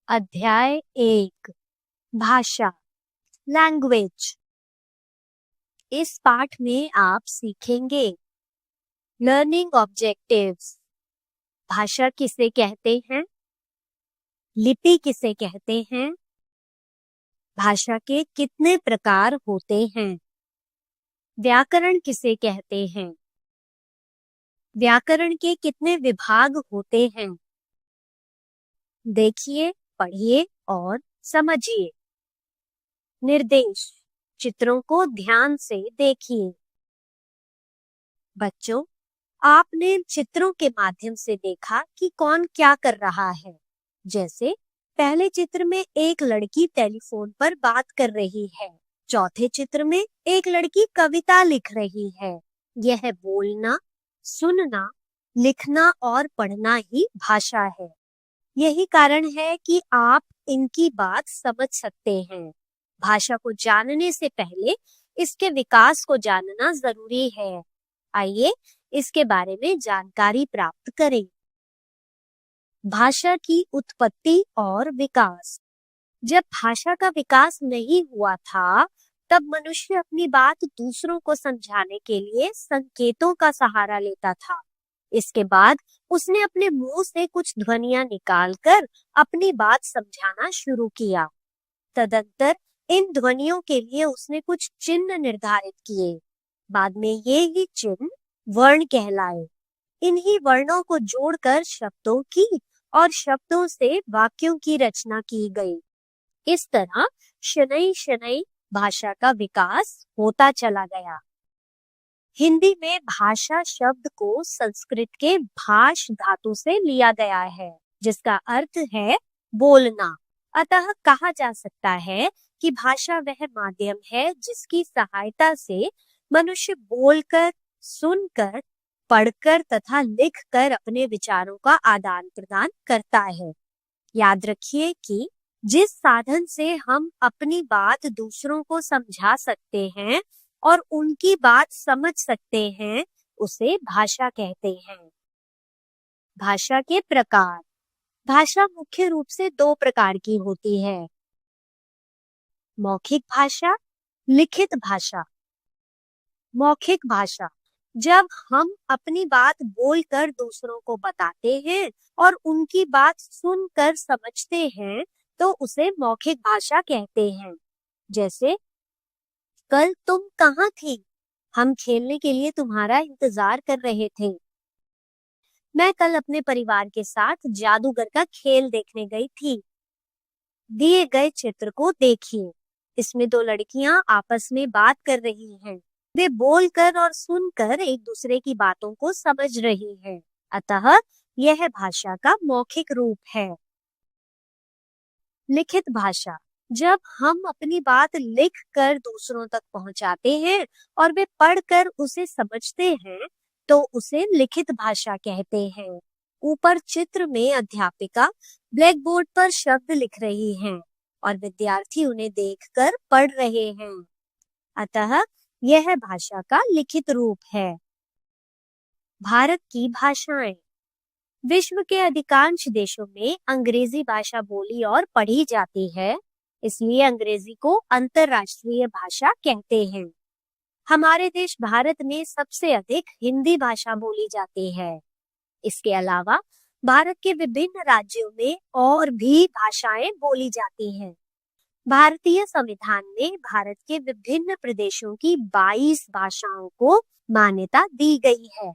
अध्याय 1 भाषा लैंग्वेज। इस पाठ में आप सीखेंगे लर्निंग ऑब्जेक्टिव्स। भाषा किसे कहते हैं, लिपि किसे कहते हैं, भाषा के कितने प्रकार होते हैं, व्याकरण किसे कहते हैं, व्याकरण के कितने विभाग होते हैं। देखिए, पढ़िए और समझिए। निर्देश, चित्रों को ध्यान से देखिए। बच्चों, आपने चित्रों के माध्यम से देखा कि कौन क्या कर रहा है। जैसे पहले चित्र में एक लड़की टेलीफोन पर बात कर रही है। चौथे चित्र में एक लड़की कविता लिख रही है। यह बोलना, सुनना, लिखना और पढ़ना ही भाषा है। यही कारण है कि आप इनकी बात समझ सकते हैं। भाषा को जानने से पहले इसके विकास को जानना जरूरी है। आइए इसके बारे में जानकारी प्राप्त करें। भाषा की उत्पत्ति और विकास। जब भाषा का विकास नहीं हुआ था, तब मनुष्य अपनी बात दूसरों को समझाने के लिए संकेतों का सहारा लेता था। इसके बाद उसने अपने मुंह से कुछ ध्वनियां निकालकर अपनी बात समझाना शुरू किया। तदंतर इन ध्वनियों के लिए उसने कुछ चिन्ह निर्धारित किए। बाद में ये ही चिन्ह वर्ण कहलाए। इन्हीं वर्णों को जोड़कर शब्दों की और शब्दों से वाक्यों की रचना की गई। इस तरह शनैः शनैः भाषा का विकास होता चला गया। हिंदी में भाषा शब्द को संस्कृत के भाष धातु से लिया गया है, जिसका अर्थ है बोलना। अतः कहा जा सकता है कि भाषा वह माध्यम है जिसकी सहायता से मनुष्य बोलकर, सुनकर, पढ़कर तथा लिखकर अपने विचारों का आदान प्रदान करता है। याद रखिए कि जिस साधन से हम अपनी बात दूसरों को समझा सकते हैं और उनकी बात समझ सकते हैं, उसे भाषा कहते हैं। भाषा के प्रकार। भाषा मुख्य रूप से 2 प्रकार की होती है, मौखिक भाषा, लिखित भाषा। मौखिक भाषा, जब हम अपनी बात बोलकर दूसरों को बताते हैं और उनकी बात सुनकर समझते हैं, तो उसे मौखिक भाषा कहते हैं। जैसे, कल तुम कहाँ थी? हम खेलने के लिए तुम्हारा इंतजार कर रहे थे। मैं कल अपने परिवार के साथ जादूगर का खेल देखने गई थी। दिए गए चित्र को देखिए। इसमें 2 लड़कियां आपस में बात कर रही हैं। वे बोलकर और सुनकर एक दूसरे की बातों को समझ रही हैं। अतः यह भाषा का मौखिक रूप है। लिखित भाषा, जब हम अपनी बात लिख कर दूसरों तक पहुंचाते हैं और वे पढ़कर उसे समझते हैं, तो उसे लिखित भाषा कहते हैं। ऊपर चित्र में अध्यापिका ब्लैक बोर्ड पर शब्द लिख रही हैं और विद्यार्थी उन्हें देखकर पढ़ रहे हैं। अतः यह भाषा का लिखित रूप है। भारत की भाषाएं। विश्व के अधिकांश देशों में अंग्रेजी भाषा बोली और पढ़ी जाती है, इसलिए अंग्रेजी को अंतर्राष्ट्रीय भाषा कहते हैं। हमारे देश भारत में सबसे अधिक हिंदी भाषा बोली जाती है। इसके अलावा भारत के विभिन्न राज्यों में और भी भाषाएं बोली जाती हैं। भारतीय संविधान में भारत के विभिन्न प्रदेशों की 22 भाषाओं को मान्यता दी गई है।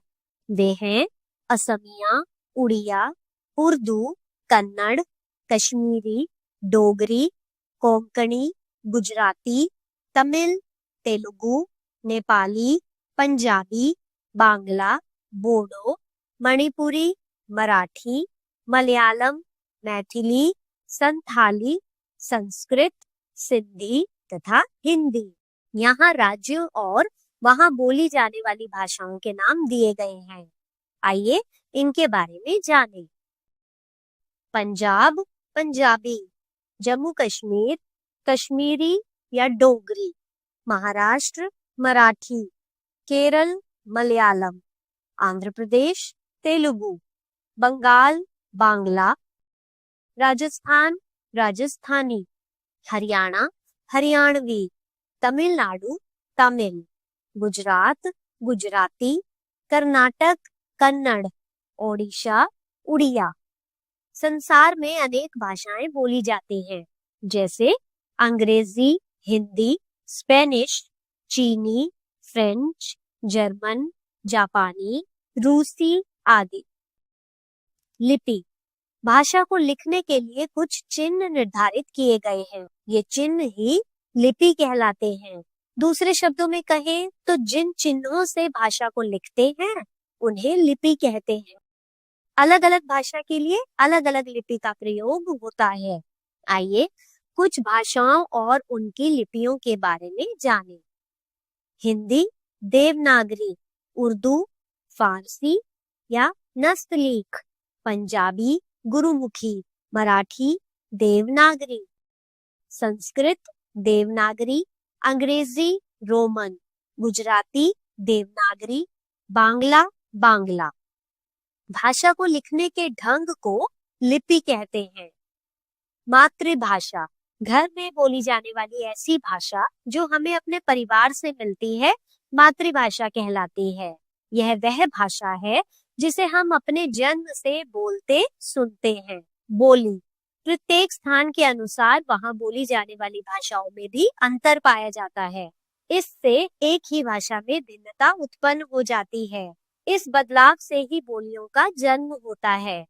वे हैं असमिया, उड़िया, उर्दू, कन्नड़, कश्मीरी, डोगरी, कोंकणी, गुजराती, तमिल, तेलुगु, नेपाली, पंजाबी, बांग्ला, बोडो, मणिपुरी, मराठी, मलयालम, मैथिली, संथाली, संस्कृत, सिंधी तथा हिंदी। यहाँ राज्यों और वहाँ बोली जाने वाली भाषाओं के नाम दिए गए हैं। आइए इनके बारे में जानें। पंजाब पंजाबी, जम्मू कश्मीर कश्मीरी या डोगरी, महाराष्ट्र मराठी, केरल मलयालम, आंध्र प्रदेश तेलुगु, बंगाल बांग्ला, राजस्थान राजस्थानी, हरियाणा, हरियाणवी, तमिलनाडु, तमिल, गुजरात, गुजराती, कर्नाटक, कन्नड़, ओडिशा, उड़िया। संसार में अनेक भाषाएं बोली जाती हैं, जैसे अंग्रेजी, हिंदी, स्पेनिश, चीनी, फ्रेंच, जर्मन, जापानी, रूसी आदि। लिपि, भाषा को लिखने के लिए कुछ चिन्ह निर्धारित किए गए हैं। ये चिन्ह ही लिपि कहलाते हैं। दूसरे शब्दों में कहें तो जिन चिन्हों से भाषा को लिखते हैं उन्हें लिपि कहते हैं। अलग अलग भाषा के लिए अलग अलग लिपि का प्रयोग होता है। आइए कुछ भाषाओं और उनकी लिपियों के बारे में जानें। हिंदी देवनागरी, उर्दू फारसी या नस्तलीक, पंजाबी गुरुमुखी, मराठी देवनागरी, संस्कृत देवनागरी, अंग्रेजी रोमन, गुजराती देवनागरी, बांग्ला बांग्ला। भाषा को लिखने के ढंग को लिपि कहते हैं। मातृभाषा, घर में बोली जाने वाली ऐसी भाषा जो हमें अपने परिवार से मिलती है, मातृभाषा कहलाती है। यह वह भाषा है जिसे हम अपने जन्म से बोलते सुनते हैं। बोली, प्रत्येक स्थान के अनुसार वहां बोली जाने वाली भाषाओं में भी अंतर पाया जाता है। इससे एक ही भाषा में भिन्नता उत्पन्न हो जाती है। इस बदलाव से ही बोलियों का जन्म होता है।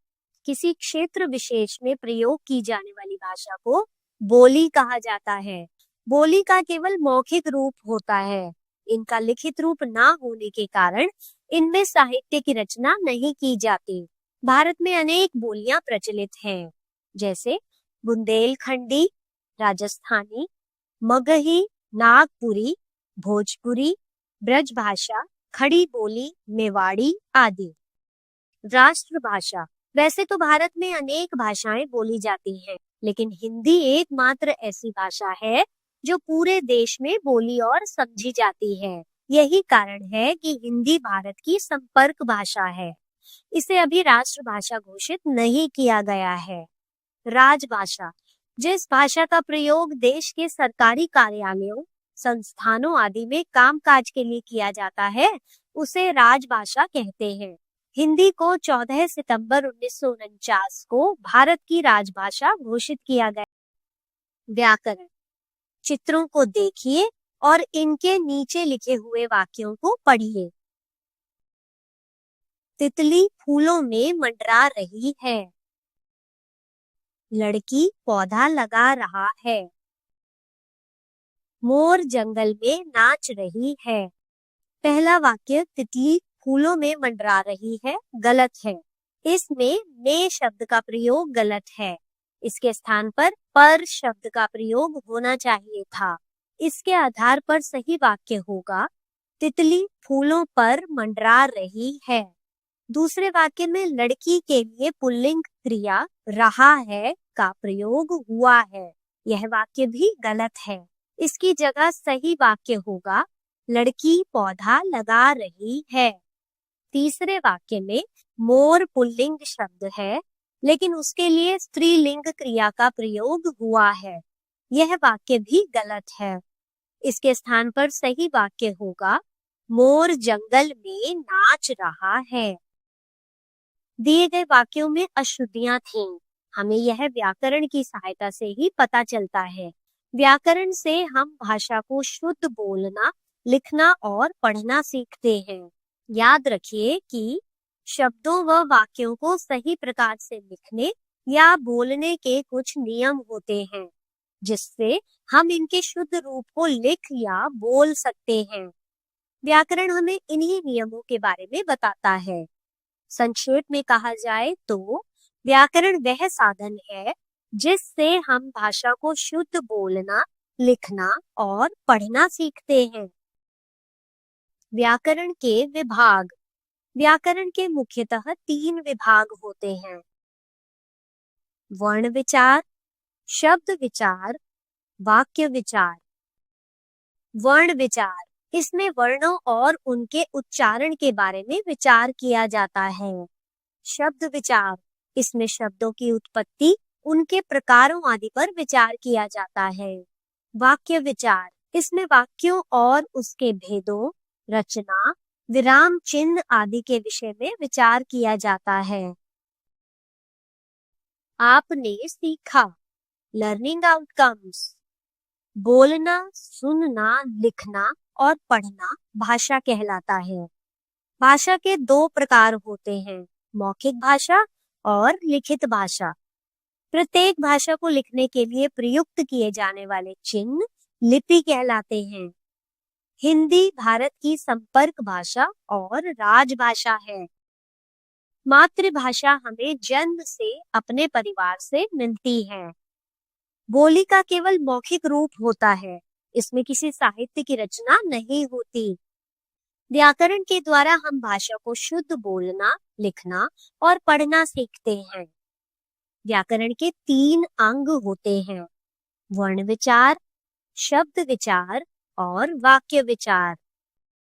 किसी क्षेत्र विशेष में प्रयोग की जाने वाली भाषा को बोली कहा जाता है। बोली का केवल मौखिक रूप होता है। इनका लिखित रूप ना होने के कारण इनमें साहित्य की रचना नहीं की जाती। भारत में अनेक बोलियां प्रचलित हैं, जैसे बुंदेलखंडी, राजस्थानी, मगही, नागपुरी, भोजपुरी, ब्रजभाषा, खड़ी बोली, मेवाड़ी आदि। राष्ट्रभाषा, वैसे तो भारत में अनेक भाषाएं बोली जाती हैं, लेकिन हिंदी एकमात्र ऐसी भाषा है जो पूरे देश में बोली और समझी जाती है। यही कारण है कि हिंदी भारत की संपर्क भाषा है। इसे अभी राष्ट्रभाषा घोषित नहीं किया गया है। राजभाषा, जिस भाषा का प्रयोग देश के सरकारी कार्यालयों, संस्थानों आदि में कामकाज के लिए किया जाता है, उसे राजभाषा कहते हैं। हिंदी को 14 सितंबर 1949 को भारत की राजभाषा घोषित किया गया। व्याकरण, चित्रों को देखिए और इनके नीचे लिखे हुए वाक्यों को पढ़िए। तितली फूलों में मंडरा रही है। लड़की पौधा लगा रहा है। मोर जंगल में नाच रही है। पहला वाक्य तितली फूलों में मंडरा रही है गलत है। इसमें में शब्द का प्रयोग गलत है। इसके स्थान पर शब्द का प्रयोग होना चाहिए था। इसके आधार पर सही वाक्य होगा तितली फूलों पर मंडरा रही है। दूसरे वाक्य में लड़की के लिए पुल्लिंग क्रिया रहा है का प्रयोग हुआ है। यह वाक्य भी गलत है। इसकी जगह सही वाक्य होगा लड़की पौधा लगा रही है। तीसरे वाक्य में मोर पुल्लिंग शब्द है, लेकिन उसके लिए स्त्रीलिंग क्रिया का प्रयोग हुआ है। यह वाक्य भी गलत है। इसके स्थान पर सही वाक्य होगा मोर जंगल में नाच रहा है। दिए गए वाक्यों में अशुद्धियां थीं। हमें यह व्याकरण की सहायता से ही पता चलता है। व्याकरण से हम भाषा को शुद्ध बोलना, लिखना और पढ़ना सीखते हैं। याद रखिए कि शब्दों व वाक्यों को सही प्रकार से लिखने या बोलने के कुछ नियम होते हैं, जिससे हम इनके शुद्ध रूप को लिख या बोल सकते हैं। व्याकरण हमें इन्हीं नियमों के बारे में बताता है। संक्षेप में कहा जाए तो व्याकरण वह साधन है जिससे हम भाषा को शुद्ध बोलना, लिखना और पढ़ना सीखते हैं। व्याकरण के विभाग। व्याकरण के मुख्यतः 3 विभाग होते हैं: वर्ण विचार, शब्द विचार, वाक्य विचार। वर्ण विचार, इसमें वर्णों और उनके उच्चारण के बारे में विचार किया जाता है। शब्द विचार, इसमें शब्दों की उत्पत्ति, उनके प्रकारों आदि पर विचार किया जाता है। वाक्य विचार, इसमें वाक्यों और उसके भेदों, रचना, विराम चिन्ह आदि के विषय में विचार किया जाता है। आपने सीखा, लर्निंग आउटकम्स। बोलना, सुनना, लिखना और पढ़ना भाषा कहलाता है। भाषा के दो प्रकार होते हैं, मौखिक भाषा और लिखित भाषा। प्रत्येक भाषा को लिखने के लिए प्रयुक्त किए जाने वाले चिन्ह लिपि कहलाते हैं। हिंदी भारत की संपर्क भाषा और राजभाषा है। मातृभाषा हमें जन्म से अपने परिवार से मिलती है। बोली का केवल मौखिक रूप होता है, इसमें किसी साहित्य की रचना नहीं होती। व्याकरण के द्वारा हम भाषा को शुद्ध बोलना, लिखना और पढ़ना सीखते हैं। व्याकरण के 3 अंग होते हैं, वर्ण विचार, शब्द विचार और वाक्य विचार।